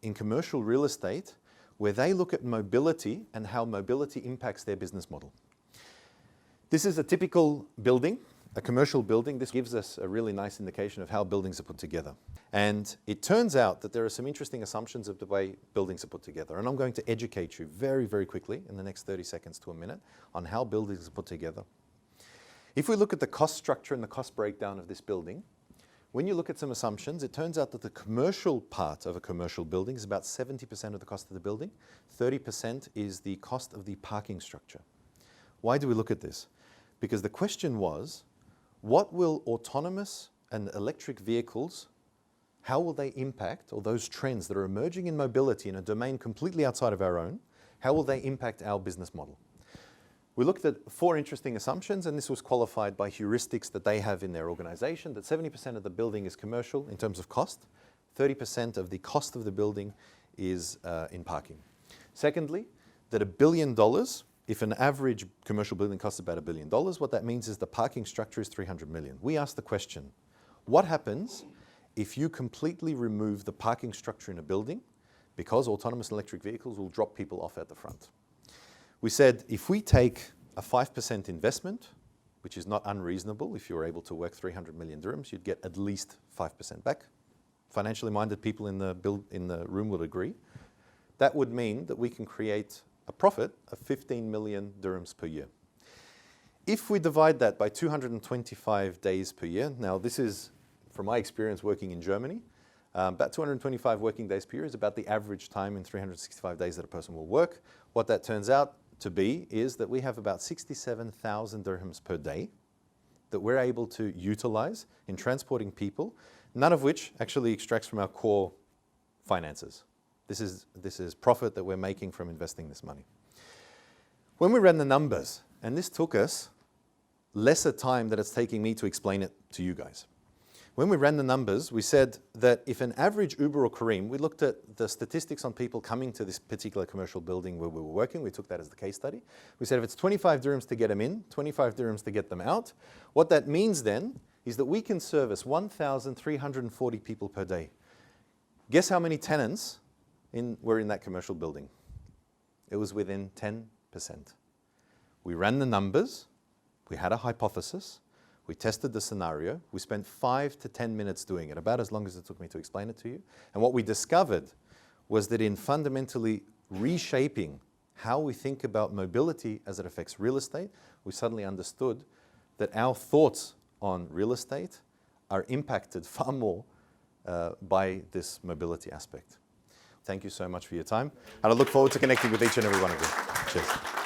in commercial real estate where they look at mobility and how mobility impacts their business model. This is a typical building, a commercial building. This gives us a really nice indication of how buildings are put together. And it turns out that there are some interesting assumptions of the way buildings are put together. And I'm going to educate you very, very quickly in the next 30 seconds to a minute on how buildings are put together. If we look at the cost structure and the cost breakdown of this building, when you look at some assumptions, it turns out that the commercial part of a commercial building is about 70% of the cost of the building. 30% is the cost of the parking structure. Why do we look at this? Because the question was, what will autonomous and electric vehicles, how will they impact, or those trends that are emerging in mobility in a domain completely outside of our own, how will they impact our business model? We looked at 4 interesting assumptions, and this was qualified by heuristics that they have in their organization, that 70% of the building is commercial in terms of cost, 30% of the cost of the building is in parking. Secondly, that $1 billion, if an average commercial building costs about $1 billion, what that means is the parking structure is 300 million. We asked the question, what happens if you completely remove the parking structure in a building because autonomous electric vehicles will drop people off at the front? We said if we take a 5% investment, which is not unreasonable, if you're able to work 300 million dirhams, you'd get at least 5% back. Financially minded people in the room would agree. That would mean that we can create a profit of 15 million dirhams per year. If we divide that by 225 days per year, now this is, from my experience working in Germany, about 225 working days per year is about the average time in 365 days that a person will work. What that turns out to be is that we have about 67,000 dirhams per day that we're able to utilize in transporting people, none of which actually extracts from our core finances. This is profit that we're making from investing this money. When we ran the numbers, and this took us lesser time than it's taking me to explain it to you guys. When we ran the numbers, we said that if an average Uber or Careem, we looked at the statistics on people coming to this particular commercial building where we were working, we took that as the case study. We said if it's 25 dirhams to get them in, 25 dirhams to get them out, what that means then is that we can service 1,340 people per day. Guess how many tenants were in that commercial building? It was within 10%. We ran the numbers, we had a hypothesis, we tested the scenario, we spent 5 to 10 minutes doing it, about as long as it took me to explain it to you. And what we discovered was that in fundamentally reshaping how we think about mobility as it affects real estate, we suddenly understood that our thoughts on real estate are impacted far more by this mobility aspect. Thank you so much for your time, and I look forward to connecting with each and every one of you. Cheers.